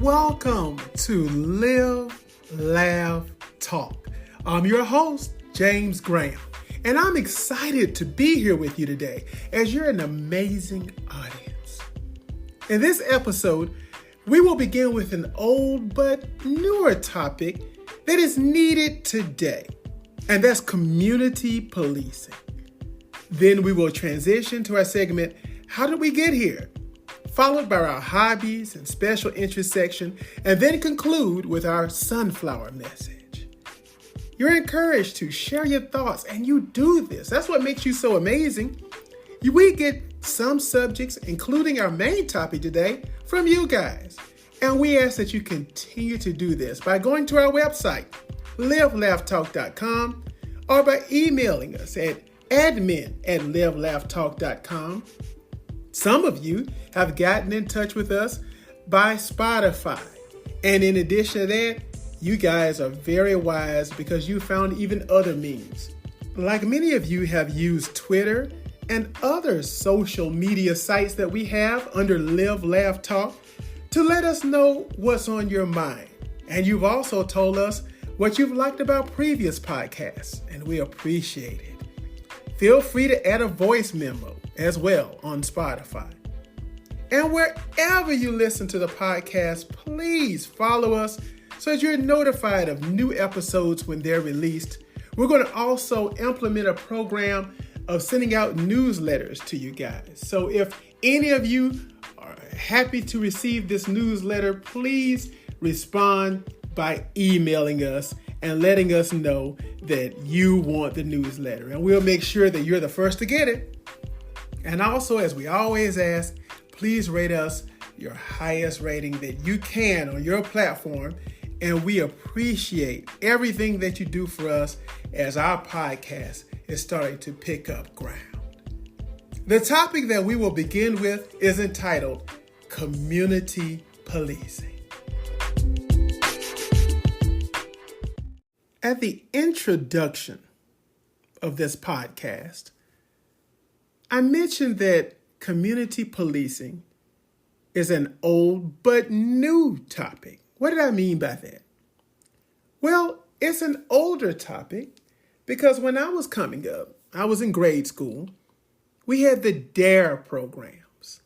Welcome to Live, Laugh, Talk. I'm your host, James Graham, and I'm excited to be here with you today as you're an amazing audience. In this episode, we will begin with an old but newer topic that is needed today, and that's community policing. Then we will transition to our segment, How Did We Get Here?, followed by our hobbies and special interest section, and then conclude with our sunflower message. You're encouraged to share your thoughts, and you do this. That's what makes you so amazing. We get some subjects, including our main topic today, from you guys. And we ask that you continue to do this by going to our website, livelaughtalk.com, or by emailing us at admin@livelaughtalk.com. Some of you have gotten in touch with us by Spotify. And in addition to that, you guys are very wise because you found even other means. Like many of you have used Twitter and other social media sites that we have under Live, Laugh, Talk to let us know what's on your mind. And you've also told us what you've liked about previous podcasts, and we appreciate it. Feel free to add a voice memo as well on Spotify. And wherever you listen to the podcast, please follow us so that you're notified of new episodes when they're released. We're going to also implement a program of sending out newsletters to you guys. So if any of you are happy to receive this newsletter, please respond by emailing us and letting us know that you want the newsletter. And we'll make sure that you're the first to get it. And also, as we always ask, please rate us your highest rating that you can on your platform. And we appreciate everything that you do for us as our podcast is starting to pick up ground. The topic that we will begin with is entitled Community Policing. At the introduction of this podcast, I mentioned that community policing is an old but new topic. What did I mean by that? Well, it's an older topic because when I was coming up, I was in grade school, we had the DARE programs.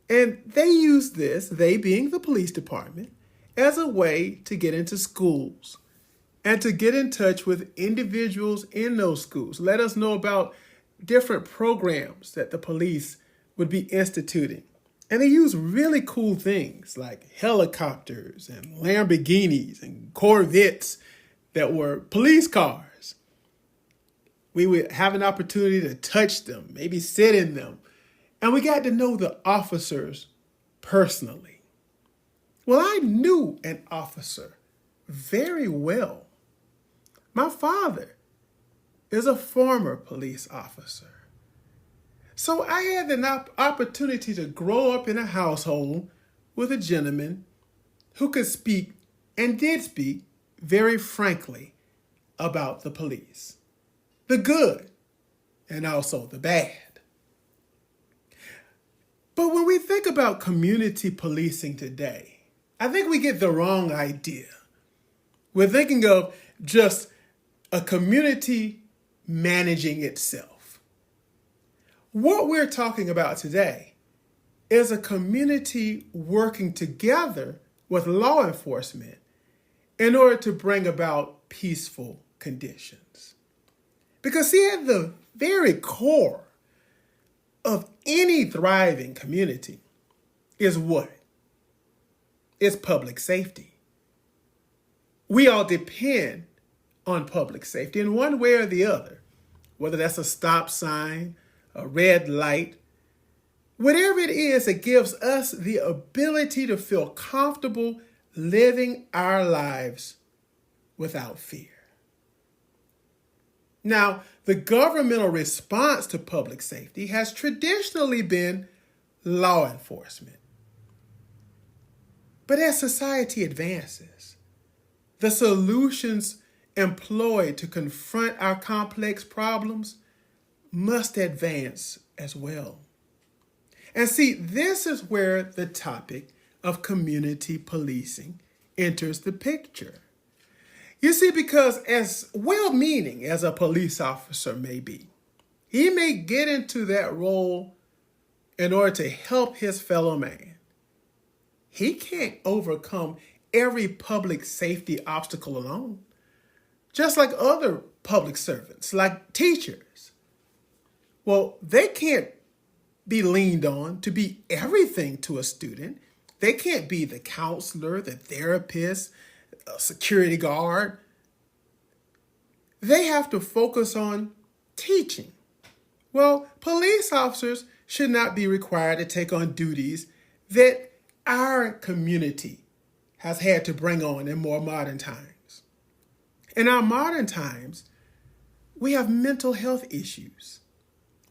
And they used this, they being the police department, as a way to get into schools and to get in touch with individuals in those schools. Let us know about different programs that the police would be instituting. And they use really cool things like helicopters and Lamborghinis and Corvettes that were police cars. We would have an opportunity to touch them, maybe sit in them. And we got to know the officers personally. Well, I knew an officer very well. My father is a former police officer. So I had an opportunity to grow up in a household with a gentleman who could speak and did speak very frankly about the police, the good and also the bad. But when we think about community policing today, I think we get the wrong idea. We're thinking of just a community managing itself. What we're talking about today is a community working together with law enforcement in order to bring about peaceful conditions. Because see, at the very core of any thriving community is what? It's public safety. We all depend on public safety in one way or the other, whether that's a stop sign, a red light, whatever it is that gives us the ability to feel comfortable living our lives without fear. Now, the governmental response to public safety has traditionally been law enforcement. But as society advances, the solutions employed to confront our complex problems must advance as well. And see, this is where the topic of community policing enters the picture. You see, because as well-meaning as a police officer may be, he may get into that role in order to help his fellow man. He can't overcome every public safety obstacle alone, just like other public servants, like teachers. Well, they can't be leaned on to be everything to a student. They can't be the counselor, the therapist, a security guard. They have to focus on teaching. Well, police officers should not be required to take on duties that our community has had to bring on in more modern times. In our modern times, we have mental health issues,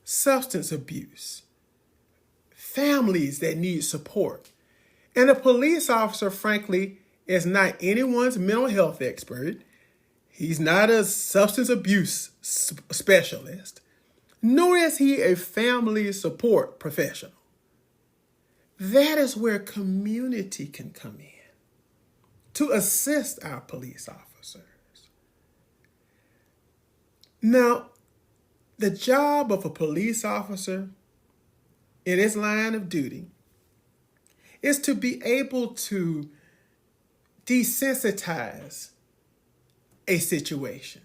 substance abuse, families that need support. And a police officer, frankly, is not anyone's mental health expert. He's not a substance abuse specialist, nor is he a family support professional. That is where community can come in to assist our police officers. Now, the job of a police officer in his line of duty is to be able to desensitize a situation,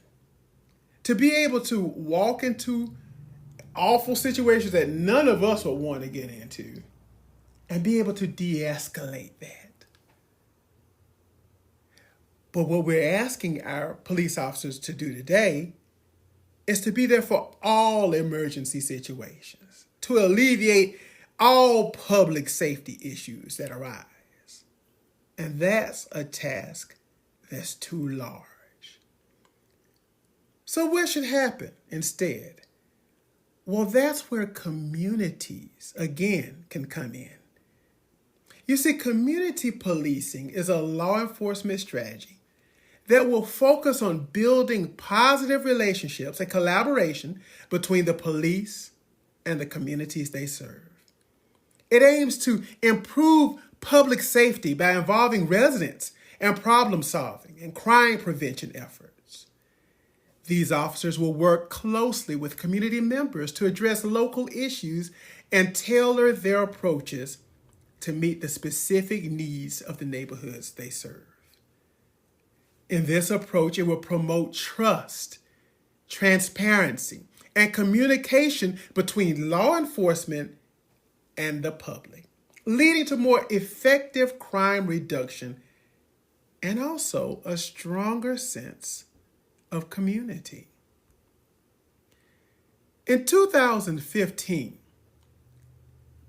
to be able to walk into awful situations that none of us would want to get into and be able to de-escalate that. But what we're asking our police officers to do today is to be there for all emergency situations, to alleviate all public safety issues that arise. And that's a task that's too large. So what should happen instead? Well, that's where communities, again, can come in. You see, community policing is a law enforcement strategy that will focus on building positive relationships and collaboration between the police and the communities they serve. It aims to improve public safety by involving residents in problem solving and crime prevention efforts. These officers will work closely with community members to address local issues and tailor their approaches to meet the specific needs of the neighborhoods they serve. In this approach, it will promote trust, transparency, and communication between law enforcement and the public, leading to more effective crime reduction and also a stronger sense of community. In 2015,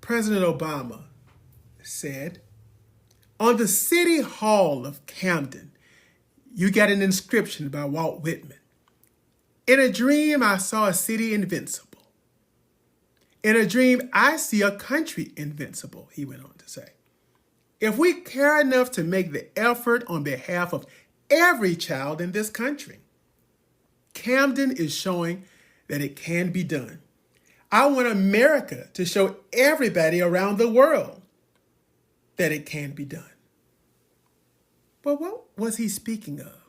President Obama said, "On the City Hall of Camden, you got an inscription by Walt Whitman. In a dream, I saw a city invincible. In a dream, I see a country invincible," he went on to say. If we care enough to make the effort on behalf of every child in this country, Camden is showing that it can be done. I want America to show everybody around the world that it can be done. But what was he speaking of?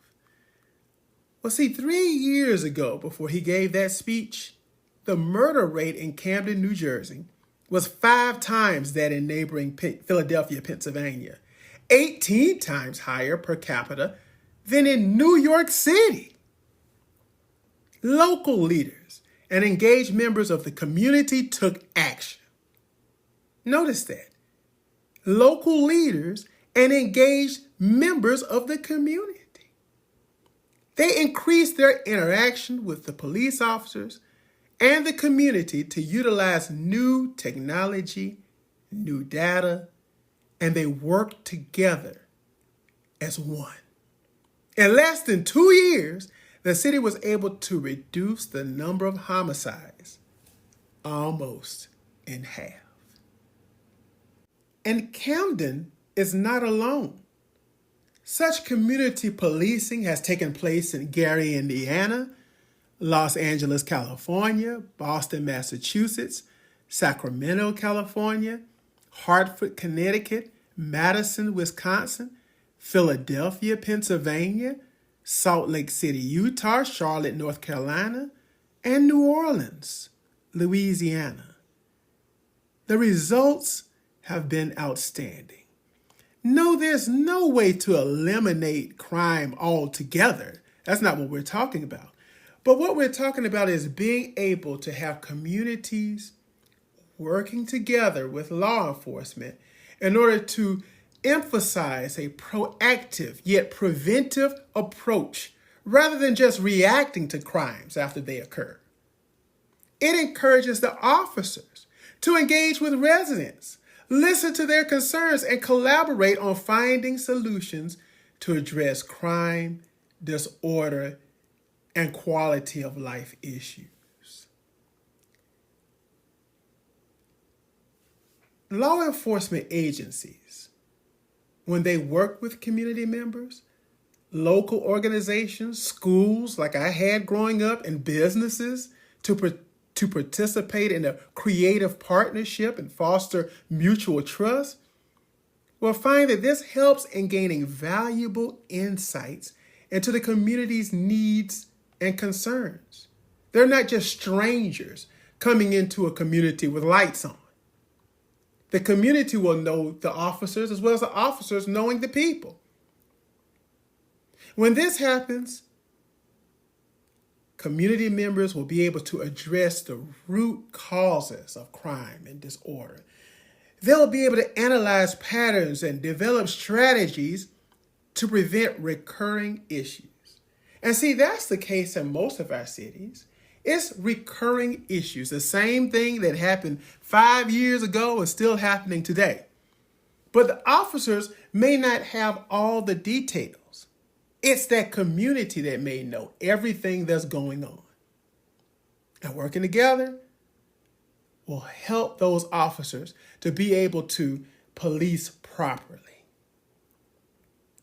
Well, see, 3 years ago, before he gave that speech, the murder rate in Camden, New Jersey, was 5 times that in neighboring Philadelphia, Pennsylvania, 18 times higher per capita than in New York City. Local leaders and engaged members of the community took action. Notice that. Local leaders and engaged members of the community. They increased their interaction with the police officers and the community to utilize new technology, new data, and they worked together as one. In less than 2 years, the city was able to reduce the number of homicides almost in half. And Camden is not alone. Such community policing has taken place in Gary, Indiana, Los Angeles, California, Boston, Massachusetts, Sacramento, California, Hartford, Connecticut, Madison, Wisconsin, Philadelphia, Pennsylvania, Salt Lake City, Utah, Charlotte, North Carolina, and New Orleans, Louisiana. The results have been outstanding. No, there's no way to eliminate crime altogether. That's not what we're talking about. But what we're talking about is being able to have communities working together with law enforcement in order to emphasize a proactive yet preventive approach rather than just reacting to crimes after they occur. It encourages the officers to engage with residents, listen to their concerns, and collaborate on finding solutions to address crime, disorder, and quality of life issues. Law enforcement agencies, when they work with community members, local organizations, schools like I had growing up, and businesses to participate in a creative partnership and foster mutual trust, will find that this helps in gaining valuable insights into the community's needs and concerns. They're not just strangers coming into a community with lights on. The community will know the officers as well as the officers knowing the people. When this happens, community members will be able to address the root causes of crime and disorder. They'll be able to analyze patterns and develop strategies to prevent recurring issues. And see, that's the case in most of our cities. It's recurring issues. The same thing that happened 5 years ago is still happening today. But the officers may not have all the details. It's that community that may know everything that's going on. And working together will help those officers to be able to police properly.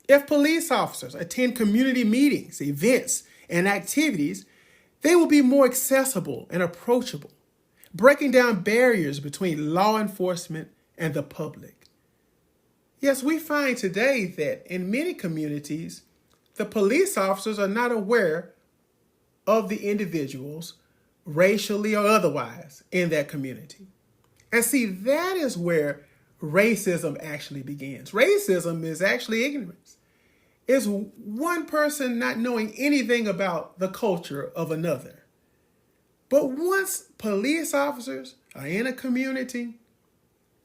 If police officers attend community meetings, events, and activities, they will be more accessible and approachable, breaking down barriers between law enforcement and the public. Yes, we find today that in many communities, the police officers are not aware of the individuals, racially or otherwise, in that community. And see, that is where racism actually begins. Racism is actually ignorance. It's one person not knowing anything about the culture of another. But once police officers are in a community,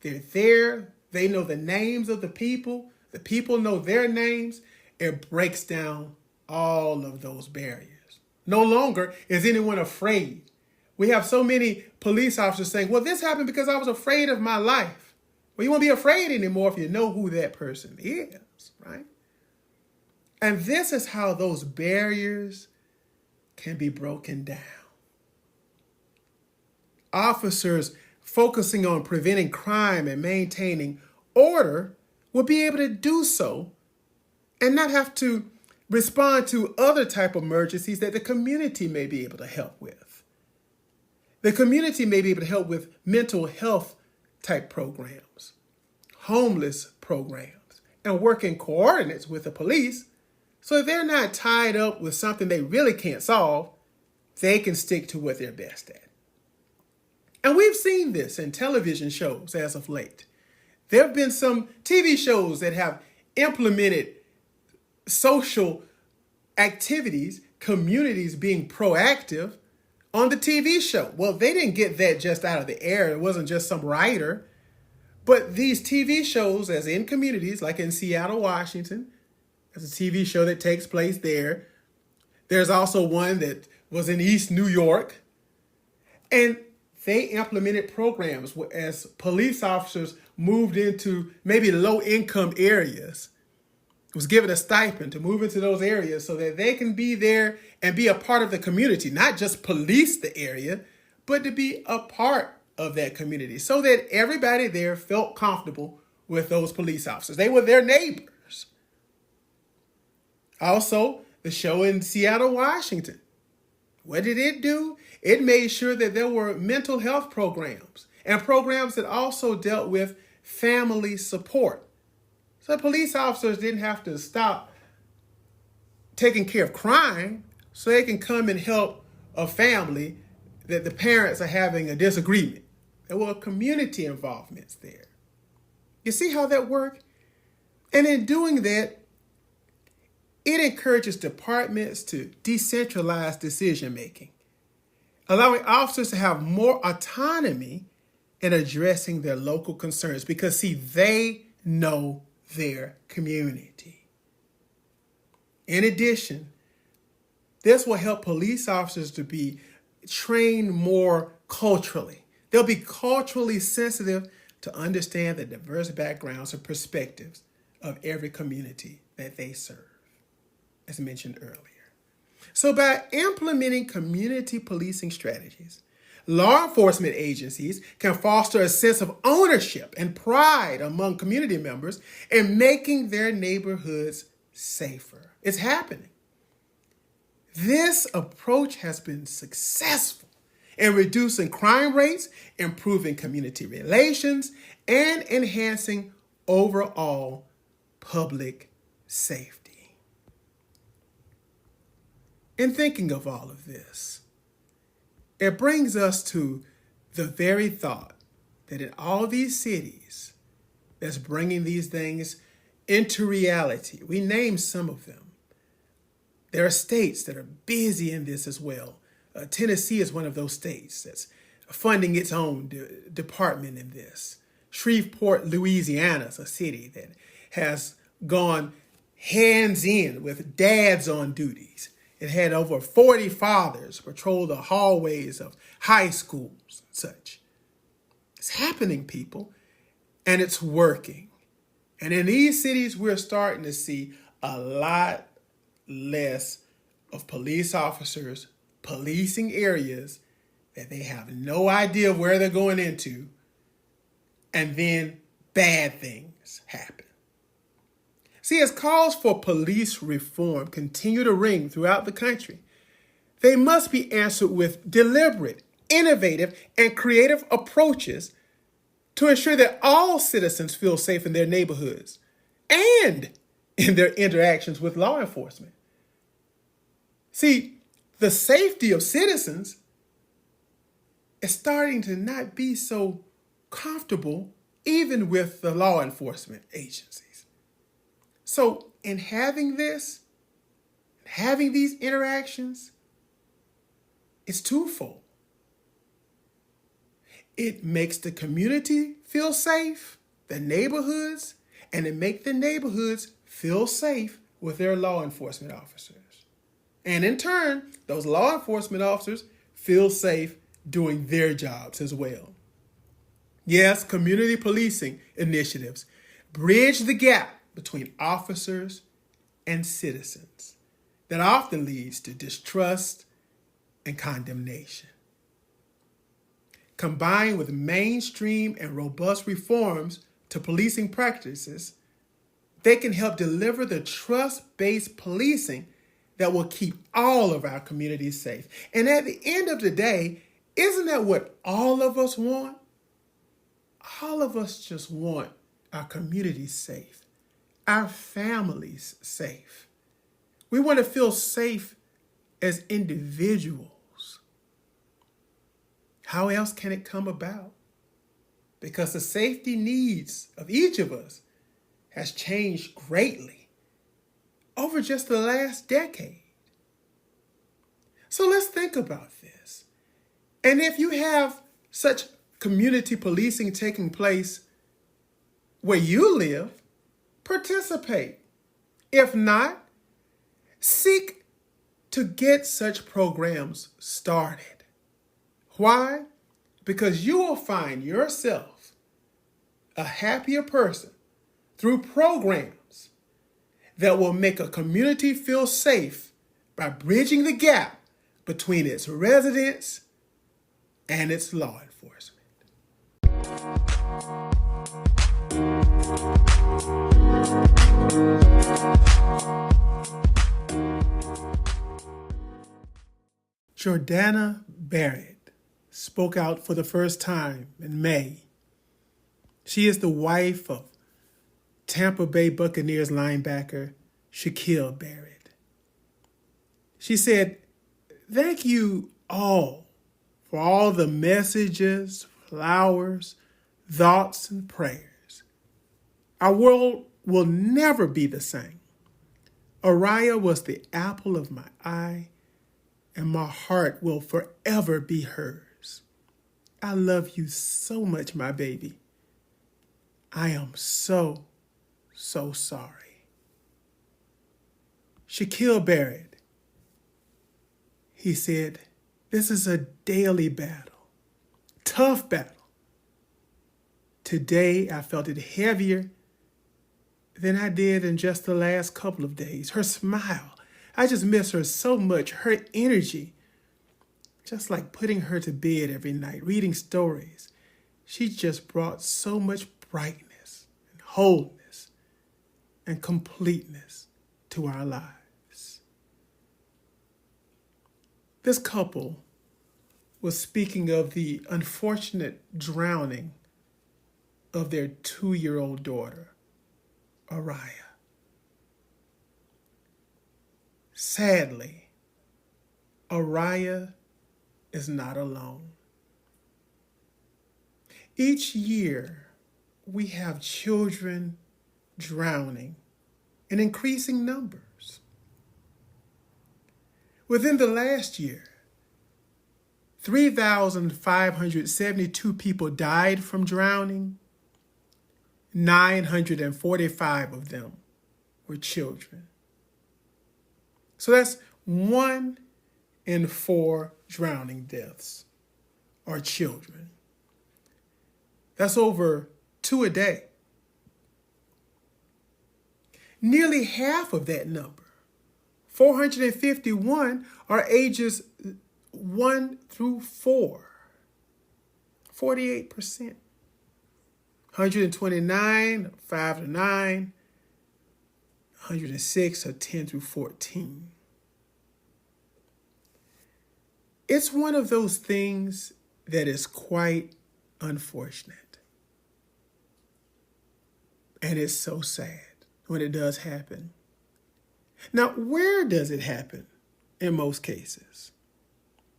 they're there, they know the names of the people know their names, it breaks down all of those barriers. No longer is anyone afraid. We have so many police officers saying, well, this happened because I was afraid of my life. Well, you won't be afraid anymore if you know who that person is, right? And this is how those barriers can be broken down. Officers focusing on preventing crime and maintaining order will be able to do so and not have to respond to other type of emergencies that the community may be able to help with. The community may be able to help with mental health type programs, homeless programs, and working coordinates with the police so they're not tied up with something they really can't solve. They can stick to what they're best at. And we've seen this in television shows as of late. There have been some TV shows that have implemented social activities, communities being proactive on the TV show. Well, they didn't get that just out of the air. It wasn't just some writer. But these TV shows, as in communities, like in Seattle, Washington, there's a TV show that takes place there. There's also one that was in East New York. And they implemented programs as police officers moved into maybe low-income areas. Was given a stipend to move into those areas so that they can be there and be a part of the community, not just police the area, but to be a part of that community so that everybody there felt comfortable with those police officers. They were their neighbors. Also, the show in Seattle, Washington. What did it do? It made sure that there were mental health programs and programs that also dealt with family support So police officers didn't have to stop taking care of crime so they can come and help a family that the parents are having a disagreement. There were community involvements there. You see how that worked? And in doing that, it encourages departments to decentralize decision making, allowing officers to have more autonomy in addressing their local concerns because, see, they know their community. In addition, this will help police officers to be trained more culturally. They'll be culturally sensitive to understand the diverse backgrounds and perspectives of every community that they serve, as mentioned earlier. So by implementing community policing strategies, law enforcement agencies can foster a sense of ownership and pride among community members in making their neighborhoods safer. It's happening. This approach has been successful in reducing crime rates, improving community relations, and enhancing overall public safety. In thinking of all of this, it brings us to the very thought that in all these cities that's bringing these things into reality, we name some of them. There are states that are busy in this as well. Tennessee is one of those states that's funding its own department in this. Shreveport, Louisiana is a city that has gone hands in with dads on duties. It had over 40 fathers patrol the hallways of high schools and such. It's happening, people, and it's working. And in these cities, we're starting to see a lot less of police officers policing areas that they have no idea where they're going into, and then bad things happen. See, as calls for police reform continue to ring throughout the country, they must be answered with deliberate, innovative, and creative approaches to ensure that all citizens feel safe in their neighborhoods and in their interactions with law enforcement. See, the safety of citizens is starting to not be so comfortable even with the law enforcement agencies. So in having these interactions, it's twofold. It makes the community feel safe, the neighborhoods, and it makes the neighborhoods feel safe with their law enforcement officers. And in turn, those law enforcement officers feel safe doing their jobs as well. Yes, community policing initiatives bridge the gap between officers and citizens that often leads to distrust and condemnation. Combined with mainstream and robust reforms to policing practices, they can help deliver the trust-based policing that will keep all of our communities safe. And at the end of the day, isn't that what all of us want? All of us just want our communities safe, our families safe. We want to feel safe as individuals. How else can it come about? Because the safety needs of each of us has changed greatly over just the last decade. So let's think about this. And if you have such community policing taking place where you live, participate. If not, seek to get such programs started. Why? Because you will find yourself a happier person through programs that will make a community feel safe by bridging the gap between its residents and its law enforcement. Jordana Barrett spoke out for the first time in May. She is the wife of Tampa Bay Buccaneers linebacker Shaquille Barrett. She said, "Thank you all for all the messages, flowers, thoughts, and prayers. Our world will never be the same. Araya was the apple of my eye, and my heart will forever be hers. I love you so much, my baby. I am so, so sorry." Shaquille Barrett, he said, "This is a daily battle, tough battle. Today I felt it heavier than I did in just the last couple of days. Her smile, I just miss her so much. Her energy, just like putting her to bed every night, reading stories. She just brought so much brightness and wholeness and completeness to our lives." This couple was speaking of the unfortunate drowning of their 2-year-old daughter, Araya. Sadly, Araya is not alone. Each year, we have children drowning in increasing numbers. Within the last year, 3,572 people died from drowning. 945 of them were children. So that's 1 in 4 drowning deaths are children. That's over 2 a day. Nearly half of that number, 451, are ages 1 through 4, 48%. 129, 5 to 9, 106 are 10 through 14. It's one of those things that is quite unfortunate. And it's so sad when it does happen. Now, where does it happen in most cases?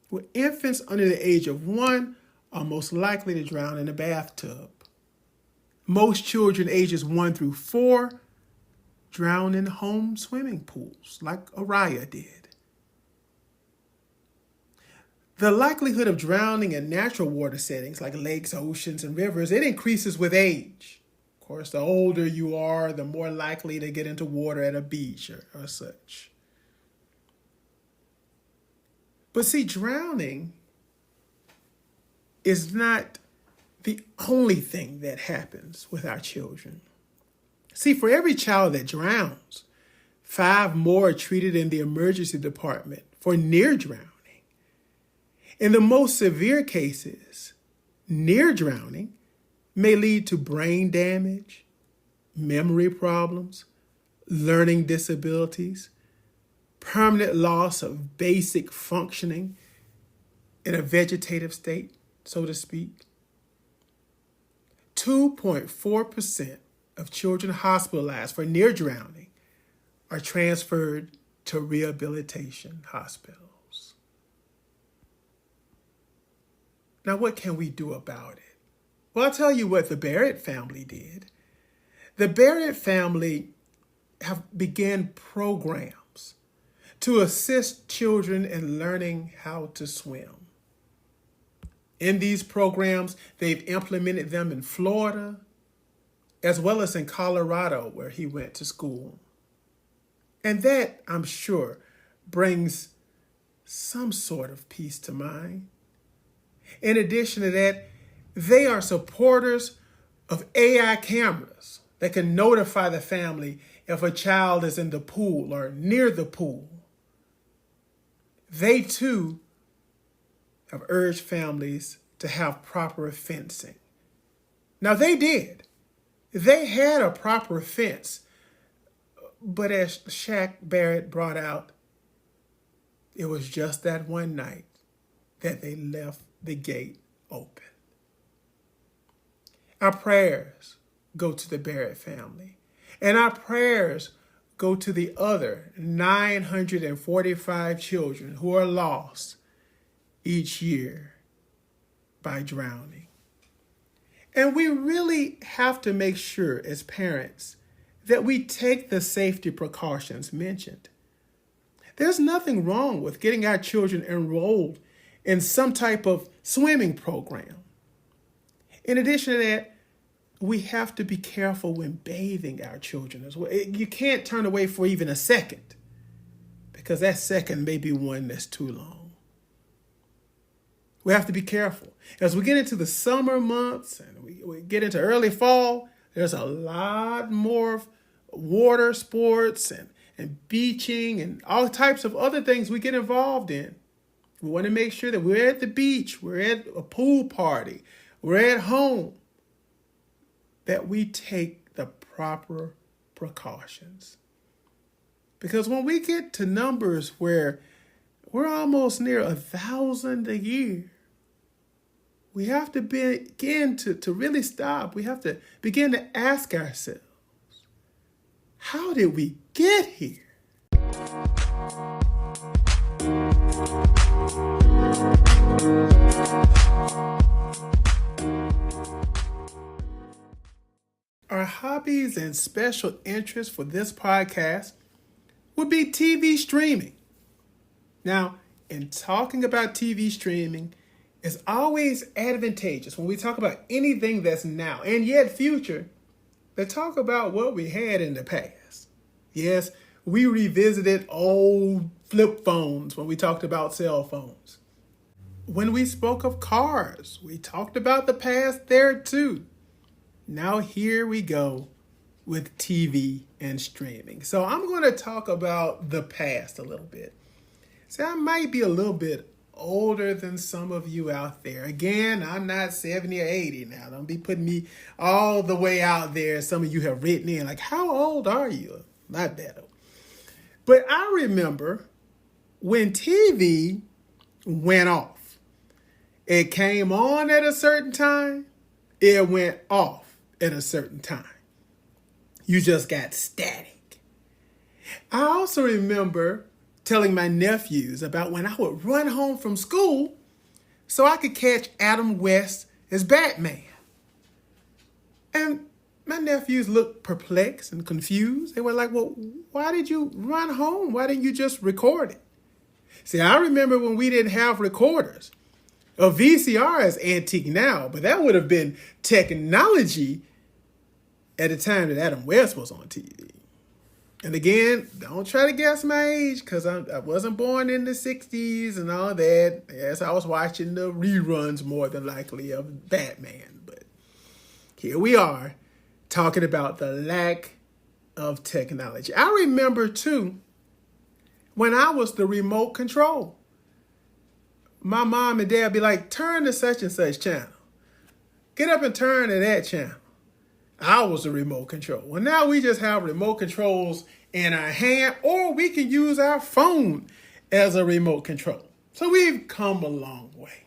Well, infants under the age of 1 are most likely to drown in a bathtub. Most children ages 1 through 4 drown in home swimming pools, like Araya did. The likelihood of drowning in natural water settings like lakes, oceans, and rivers, it increases with age. Of course, the older you are, the more likely to get into water at a beach or such. But see, drowning is not the only thing that happens with our children. See, for every child that drowns, 5 more are treated in the emergency department for near drowning. In the most severe cases, near drowning may lead to brain damage, memory problems, learning disabilities, permanent loss of basic functioning in a vegetative state, so to speak. 2.4% of children hospitalized for near drowning are transferred to rehabilitation hospitals. Now, what can we do about it? Well, I'll tell you what the Barrett family did. The Barrett family have began programs to assist children in learning how to swim. In these programs, they've implemented them in Florida, as well as in Colorado, where he went to school. And that, I'm sure, brings some sort of peace to mind. In addition to that, they are supporters of AI cameras that can notify the family if a child is in the pool or near the pool. They, too, have urged families to have proper fencing. Now, they did. They had a proper fence, but as Shaq Barrett brought out, it was just that one night that they left the gate open. Our prayers go to the Barrett family. And our prayers go to the other 945 children who are lost each year by drowning. And we really have to make sure as parents that we take the safety precautions mentioned. There's nothing wrong with getting our children enrolled in some type of swimming program. In addition to that, we have to be careful when bathing our children as well. You can't turn away for even a second, because that second may be one that's too long. We have to be careful. As we get into the summer months and we get into early fall, there's a lot more water sports and beaching and all types of other things we get involved in. We want to make sure that we're at the beach, we're at a pool party, we're at home, that we take the proper precautions. Because when we get to numbers where we're almost near 1,000 a year, we have to begin to really stop. We have to begin to ask ourselves, how did we get here? Our hobbies and special interests for this podcast would be TV streaming. Now, in talking about TV streaming, it's always advantageous when we talk about anything that's now and yet future to talk about what we had in the past. Yes, we revisited old flip phones when we talked about cell phones. When we spoke of cars, we talked about the past there too. Now here we go with TV and streaming. So I'm going to talk about the past a little bit. So I might be a little bit older than some of you out there. Again, I'm not 70 or 80 now. Don't be putting me all the way out there. Some of you have written in like, how old are you? Not that old. But I remember when TV went off. It came on at a certain time. It went off at a certain time. You just got static. I also remember telling my nephews about when I would run home from school so I could catch Adam West as Batman. And my nephews looked perplexed and confused. They were like, well, why did you run home? Why didn't you just record it? See, I remember when we didn't have recorders. A VCR is antique now, but that would have been technology at the time that Adam West was on TV. And again, don't try to guess my age, because I wasn't born in the 60s and all that. Yes, I was watching the reruns more than likely of Batman. But here we are talking about the lack of technology. I remember too, when I was the remote control. My mom and dad would be like, turn to such and such channel. Get up and turn to that channel. I was the remote control. Well, now we just have remote controls in our hand, or we can use our phone as a remote control. So we've come a long way.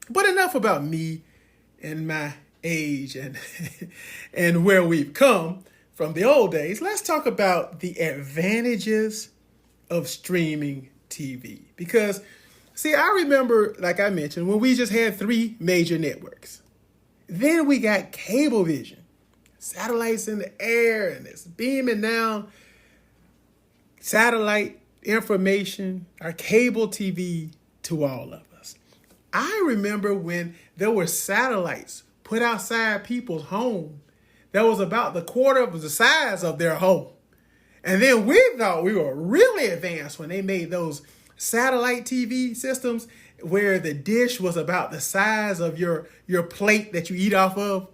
But enough about me and my age and, and where we've come from the old days. Let's talk about the advantages of streaming TV. Because, see, I remember, like I mentioned, when we just had 3 major networks. Then we got Cablevision. Satellites in the air, and it's beaming down satellite information, our cable TV to all of us. I remember when there were satellites put outside people's home that was about the quarter of the size of their home. And then we thought we were really advanced when they made those satellite TV systems where the dish was about the size of your plate that you eat off of.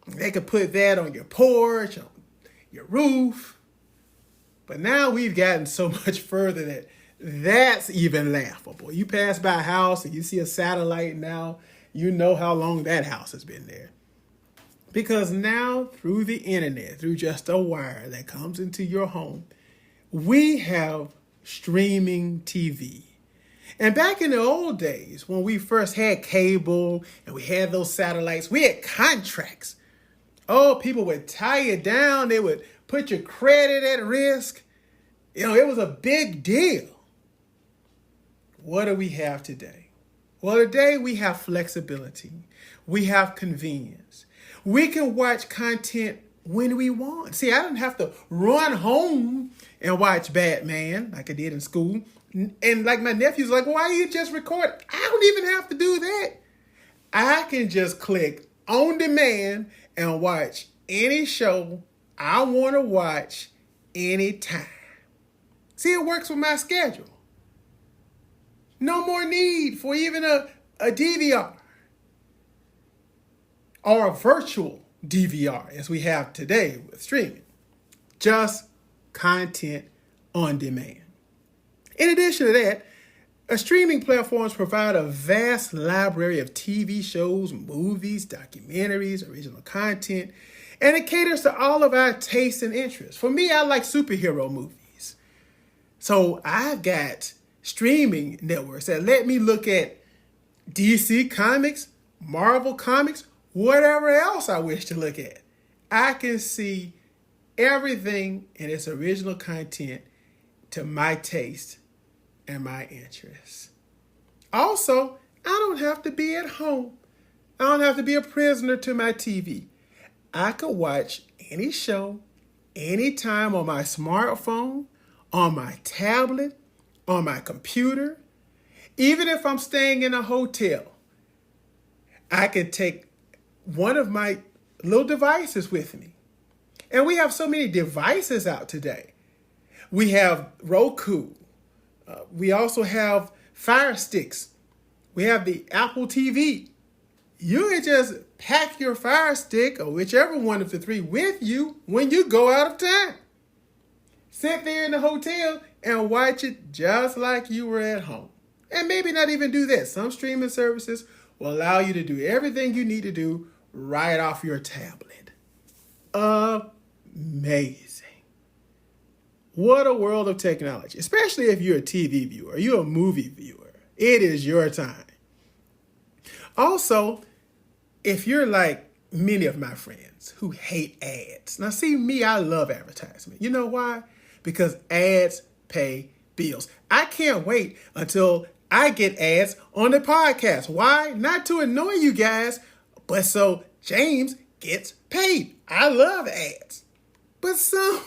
They could put that on your porch, on your roof. But now we've gotten so much further that that's even laughable. You pass by a house and you see a satellite now, you know how long that house has been there. Because now through the internet, through just a wire that comes into your home, we have streaming TV. And back in the old days, when we first had cable and we had those satellites, we had contracts Oh, people would tie you down. They would put your credit at risk. It was a big deal. What do we have today? Well, today we have flexibility. We have convenience. We can watch content when we want. See, I didn't have to run home and watch Batman like I did in school. And like my nephew's like, why you just record? I don't even have to do that. I can just click on demand and watch any show I want to watch anytime. See, it works with my schedule. No more need for even a DVR or a virtual DVR as we have today with streaming. Just content on demand. In addition to that, streaming platforms provide a vast library of TV shows, movies, documentaries, original content, and it caters to all of our tastes and interests. For me, I like superhero movies. So I've got streaming networks that let me look at DC Comics, Marvel Comics, whatever else I wish to look at. I can see everything in its original content to my taste and my interests. Also, I don't have to be at home. I don't have to be a prisoner to my TV. I could watch any show, anytime on my smartphone, on my tablet, on my computer. Even if I'm staying in a hotel, I can take one of my little devices with me. And we have so many devices out today. We have Roku. We also have Fire Sticks. We have the Apple TV. You can just pack your Fire Stick or whichever one of the three with you when you go out of town. Sit there in the hotel and watch it just like you were at home. And maybe not even do that. Some streaming services will allow you to do everything you need to do right off your tablet. Amazing. What a world of technology, especially if you're a TV viewer, you're a movie viewer. It is your time. Also, if you're like many of my friends who hate ads. Now, see me, I love advertisement. You know why? Because ads pay bills. I can't wait until I get ads on the podcast. Why? Not to annoy you guys, but so James gets paid. I love ads, but some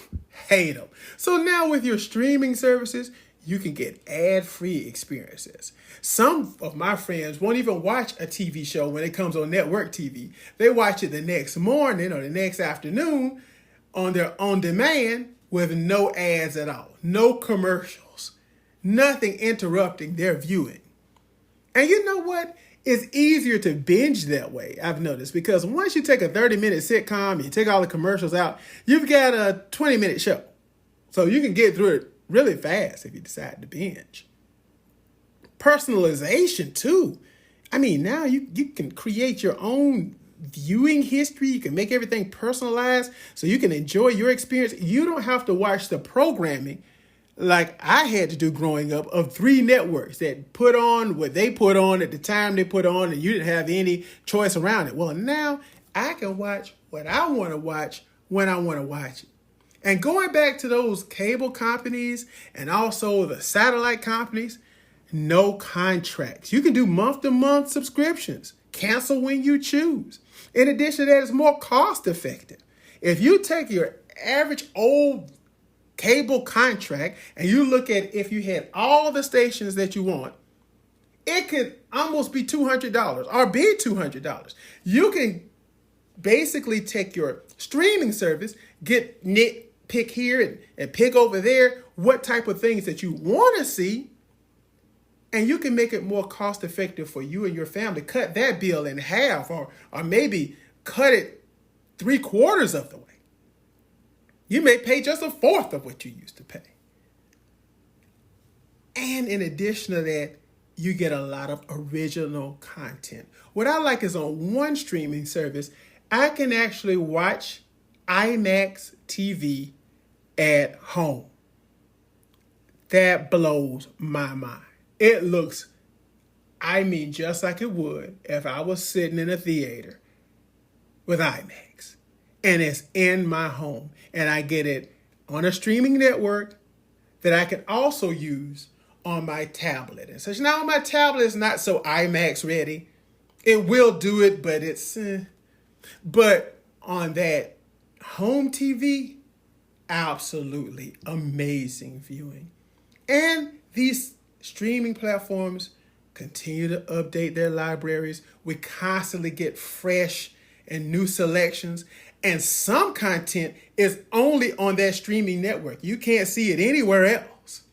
hate them. So now with your streaming services, you can get ad-free experiences. Some of my friends won't even watch a TV show when it comes on network TV. They watch it the next morning or the next afternoon on their on demand with no ads at all, no commercials, nothing interrupting their viewing. And you know what? It's easier to binge that way, I've noticed, because once you take a 30-minute sitcom, you take all the commercials out, you've got a 20-minute show. So you can get through it really fast if you decide to binge. Personalization, too. I mean, now you can create your own viewing history. You can make everything personalized so you can enjoy your experience. You don't have to watch the programming like I had to do growing up of 3 networks that put on what they put on at the time they put on, and you didn't have any choice around it. Well, now I can watch what I want to watch when I want to watch it. And going back to those cable companies and also the satellite companies, no contracts. You can do month-to-month subscriptions. Cancel when you choose. In addition to that, it's more cost effective. If you take your average old cable contract and you look at if you had all of the stations that you want, it could almost be $200 or be $200. You can basically take your streaming service, pick here and pick over there what type of things that you want to see, and you can make it more cost effective for you and your family. Cut that bill in half or maybe cut it 3/4 of the way. You may pay just 1/4 of what you used to pay. And in addition to that, you get a lot of original content. What I like is on one streaming service, I can actually watch IMAX TV at home. That blows my mind. It looks, just like it would if I was sitting in a theater with IMAX. and it's in my home. And I get it on a streaming network that I can also use on my tablet. And since now my tablet is not so IMAX ready, it will do it, but but on that home TV, absolutely amazing viewing. And these streaming platforms continue to update their libraries. We constantly get fresh and new selections. And some content is only on that streaming network. You can't see it anywhere else.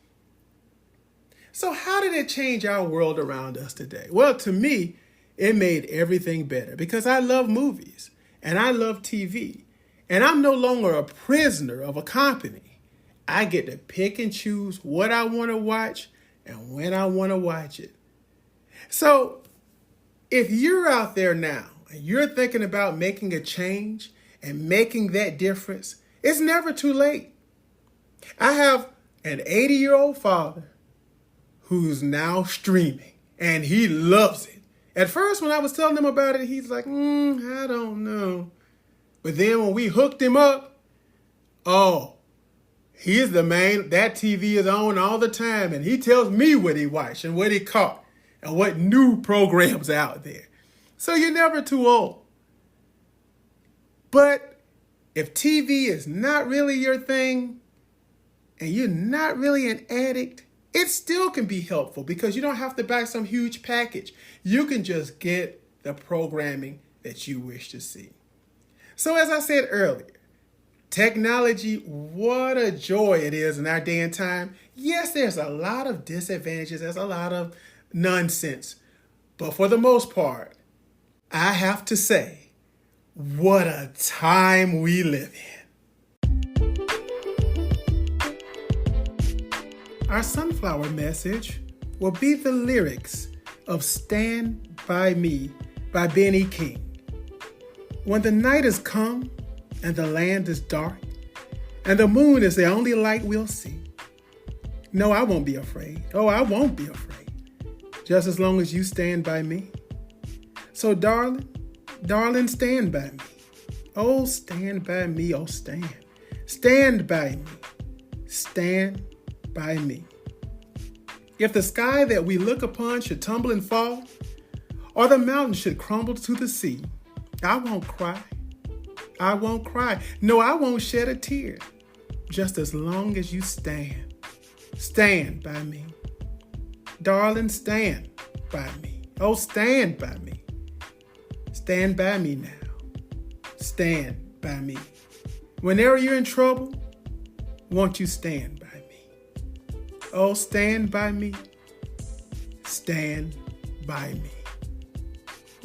So how did it change our world around us today? Well, to me, it made everything better because I love movies and I love TV. And I'm no longer a prisoner of a company. I get to pick and choose what I want to watch and when I want to watch it. So if you're out there now and you're thinking about making a change and making that difference, it's never too late. I have an 80-year-old father who's now streaming and he loves it. At first, when I was telling him about it, he's like, I don't know. But then when we hooked him up, he's the man. That TV is on all the time. And he tells me what he watched and what he caught and what new programs are out there. So you're never too old. But if TV is not really your thing and you're not really an addict, it still can be helpful because you don't have to buy some huge package. You can just get the programming that you wish to see. So as I said earlier, technology, what a joy it is in our day and time. Yes, there's a lot of disadvantages. There's a lot of nonsense. But for the most part, I have to say, what a time we live in. Our sunflower message will be the lyrics of Stand By Me by Benny King. When the night has come and the land is dark and the moon is the only light we'll see, no, I won't be afraid. Oh, I won't be afraid. Just as long as you stand by me. So darling, stand by me. Oh, stand by me. Oh, stand. Stand by me. Stand by me. If the sky that we look upon should tumble and fall, or the mountain should crumble to the sea, I won't cry. I won't cry. No, I won't shed a tear. Just as long as you stand. Stand by me. Darling, stand by me. Oh, stand by me. Stand by me now. Stand by me. Whenever you're in trouble, won't you stand by me? Oh, stand by me. Stand by me.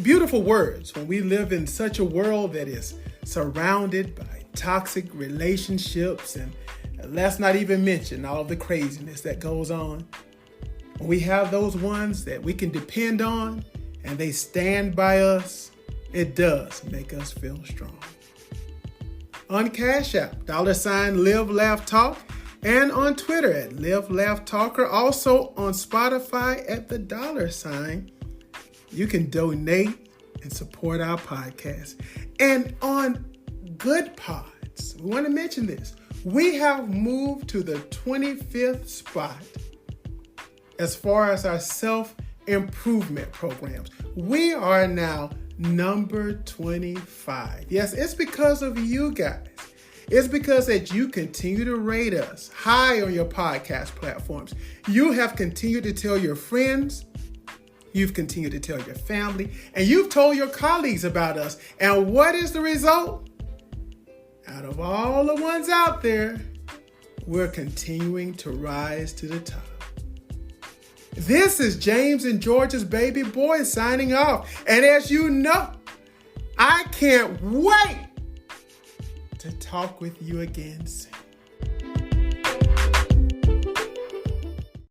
Beautiful words when we live in such a world that is surrounded by toxic relationships, and let's not even mention all of the craziness that goes on. When we have those ones that we can depend on and they stand by us, it does make us feel strong. On Cash App, $ Live Laugh Talk, and on Twitter at Live Laugh Talker, also on Spotify at the $. You can donate and support our podcast. And on Good Pods, we want to mention this. We have moved to the 25th spot as far as our self-improvement programs. We are now number 25. Yes, it's because of you guys. It's because that you continue to rate us high on your podcast platforms. You have continued to tell your friends, you've continued to tell your family, and you've told your colleagues about us. And what is the result? Out of all the ones out there, we're continuing to rise to the top. This is James and George's baby boy signing off. And as you know, I can't wait to talk with you again soon.